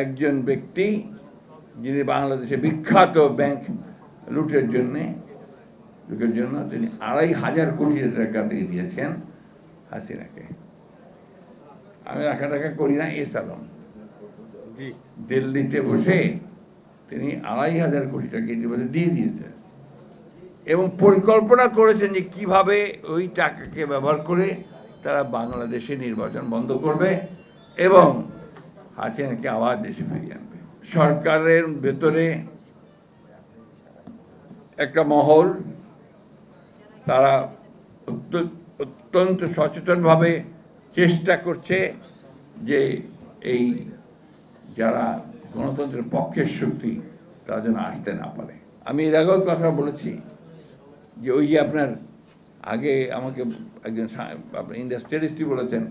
একজন ব্যক্তি যিনি বাংলাদেশে বিখ্যাত ব্যাংক লুটের জন্য তিনি ২৫০০ কোটি টাকা দিয়ে দিয়েছেন হাসিনাকে। আমি টাকা করি না, এস আলম দিল্লিতে বসে তিনি ২৫০০ কোটি টাকা দিয়ে দিয়েছেন এবং পরিকল্পনা করেছেন যে কিভাবে ওই টাকাকে ব্যবহার করে তারা বাংলাদেশে নির্বাচন বন্ধ করবে এবং হাসিনাকে আবার দেশে ফিরিয়ে আনবে। সরকারের ভেতরে একটা মহল, তারা অত্যন্ত সচেতনভাবে চেষ্টা করছে যে এই যারা গণতন্ত্রের পক্ষের শক্তি তারা যেন আসতে না পারে। আমি এর আগেও কথা বলেছি যে ওই যে আপনার আগে আমাকে একজন আপনার ইন্ডাস্ট্রিয়ালিস্ট বলেছেন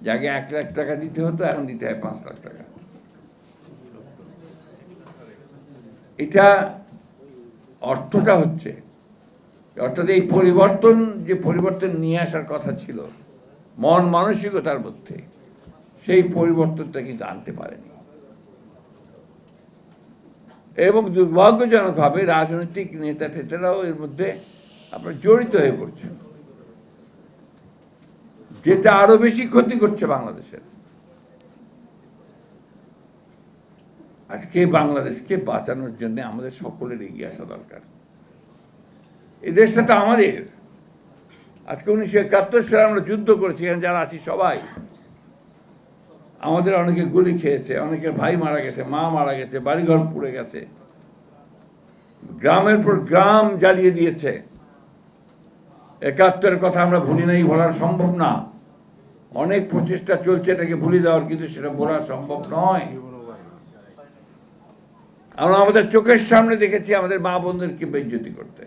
যে আগে ১ লাখ টাকা দিতে হতো, এখন দিতে হয় ৫ লাখ টাকা। এটা অর্থটা হচ্ছে অর্থাৎ এই পরিবর্তন নিয়ে আসার কথা ছিল মন মানসিকতার মধ্যে, সেই পরিবর্তনটা কিন্তু আনতে পারেনি এবং দুর্ভাগ্যজনকভাবে রাজনৈতিক নেতা টেতারাও এর মধ্যে আপনার জড়িত হয়ে পড়ছেন, যেটা আরো বেশি ক্ষতি করছে বাংলাদেশের। আজকে বাংলাদেশকে বাঁচানোর জন্য আমাদের সকলের এগিয়ে আসা দরকার। এই দেশটা তো আমাদের। আজকে ১৯৭১ সালে আমরা যুদ্ধ করেছি, এখানে যারা আছি সবাই। আমাদের অনেকে গুলি খেয়েছে, অনেকের ভাই মারা গেছে, মা মারা গেছে, বাড়িঘর পুড়ে গেছে, গ্রামের পর গ্রাম জ্বালিয়ে দিয়েছে। ৭১-এর কথা আমরা ভুলি নাই, বলার সম্ভব না। অনেক প্রচেষ্টা চলছে এটাকে ভুলে দেওয়ার, কিন্তু সেটা বলা সম্ভব নয়। আমরা আমাদের চোখের সামনে দেখেছি আমাদের মা বোনদেরকে বেইজ্জতি করতে,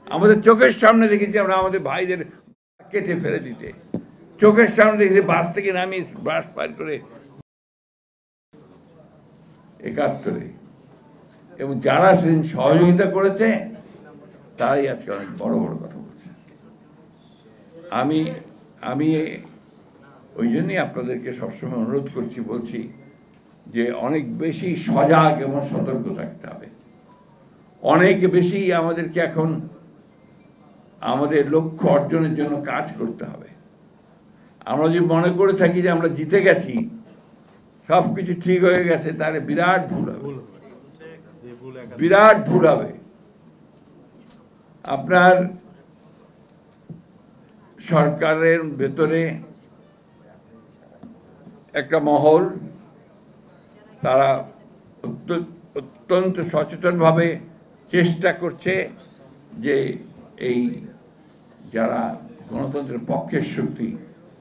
আমাদের চোখের সামনে দেখেছি আমরা আমাদের ভাইদের কেটে ফেলে দিতে, চোখের সামনে দেখেছি বাস থেকে নামিয়ে ব্রাশ ফায়ার করে ৭১-এ। এবং যারা সেদিন সহযোগিতা করেছে তারাই আজকে অনেক বড় বড় কথা বলছে। আমি ওই জন্যই আপনাদেরকে সবসময় অনুরোধ করছি, বলছি যে অনেক বেশি সজাগ এবং সতর্ক থাকতে হবে। অনেক বেশি আমাদেরকে এখন আমাদের লক্ষ্য অর্জনের জন্য কাজ করতে হবে। আমরা যদি মনে করে থাকি যে আমরা জিতে গেছি, সব কিছু ঠিক হয়ে গেছে, তাহলে বিরাট ভুল হবে, বিরাট ভুল হবে। আপনার সরকারের ভেতরে একটা মহল, তারা অত্যন্ত সচেতনভাবে চেষ্টা করছে যে এই যারা গণতন্ত্রের পক্ষের শক্তি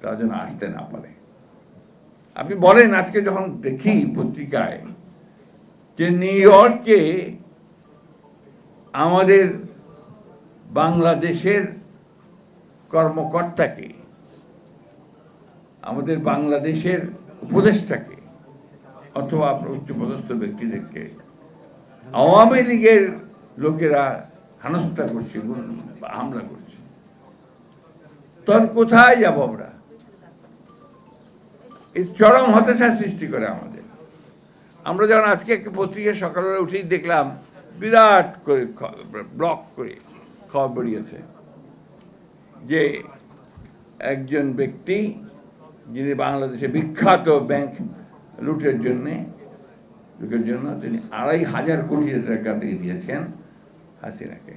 তারা যেন আসতে না পারে। আপনি বলেন, আজকে যখন দেখি পত্রিকায় যে নিউ ইয়র্কে আমাদের বাংলাদেশের কর্মকর্তাকে, আমাদের বাংলাদেশের উপদেষ্টাকে অথবা আপনার উচ্চপদস্থ ব্যক্তিদেরকে আওয়ামী লীগের লোকেরা হেনস্থা করছে, হামলা করছে, তখন কোথায় যাব আমরা? এই চরম হতাশা সৃষ্টি করে আমাদের। আমরা যখন আজকে একটা পত্রিকা সকালবেলা উঠেই দেখলাম বিরাট করে ব্লক করে খবর বেরিয়েছে যে একজন ব্যক্তি যিনি বাংলাদেশে বিখ্যাত ব্যাংক লুটের জন্য তিনি ২৫০০ কোটি টাকা দিয়ে দিয়েছেন হাসিনাকে।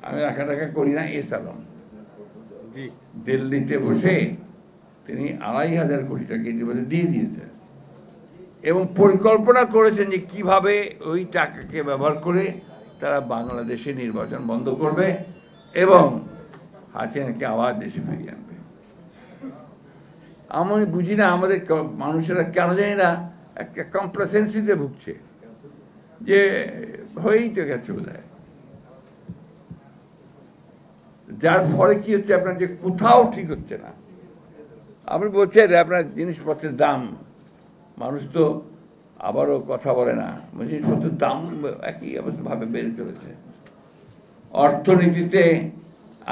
আমি টাকা করি না, এস আলম দিল্লিতে বসে তিনি ২৫০০ কোটি টাকা দিয়ে দিয়েছেন এবং পরিকল্পনা করেছেন যে কিভাবে ওই টাকাকে ব্যবহার করে তারা বাংলাদেশে নির্বাচন বন্ধ করবে এবং হাসিনাকে আবার দেশে ফিরিয়ে আনবে। আমি বুঝি না আমাদের মানুষেরা কেন জানি না একটা কমপ্লেসেন্সিতে ভুগছে যে হয়েই তো গেছে বোধহয়, যার ফলে কি হচ্ছে আপনার যে কোথাও ঠিক হচ্ছে না। আপনি বলছেন আপনার জিনিসপত্রের দাম, মানুষ তো আবারও কথা বলে না, জিনিসপত্রের দাম একই অবস্থাভাবে বেড়ে চলেছে। অর্থনীতিতে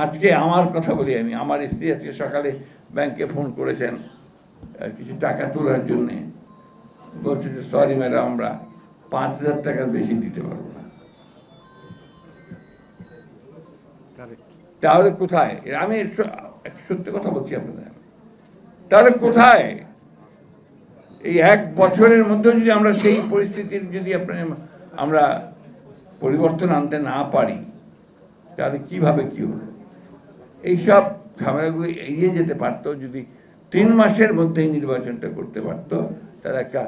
আজকে আমার কথা বলি, আমার স্ত্রী আজকে সকালে ব্যাংকে ফোন করেছেন কিছু টাকা তোলার জন্যে, বলছে যে সরি ম্যাডাম, আমরা 5,000 টাকার বেশি দিতে পারবো না। তাহলে কোথায়? আমি সত্যি কথা বলছি আপনাদের, তাহলে কোথায়? এই 1 বছরের মধ্যে যদি আমরা সেই পরিস্থিতির যদি আমরা পরিবর্তন আনতে না পারি, তাহলে কিভাবে কি হলো? এইসব ঝামেলাগুলো এড়িয়ে যেতে পারতো যদি 3 মাসের মধ্যেই নির্বাচনটা করতে পারতো, তার একটা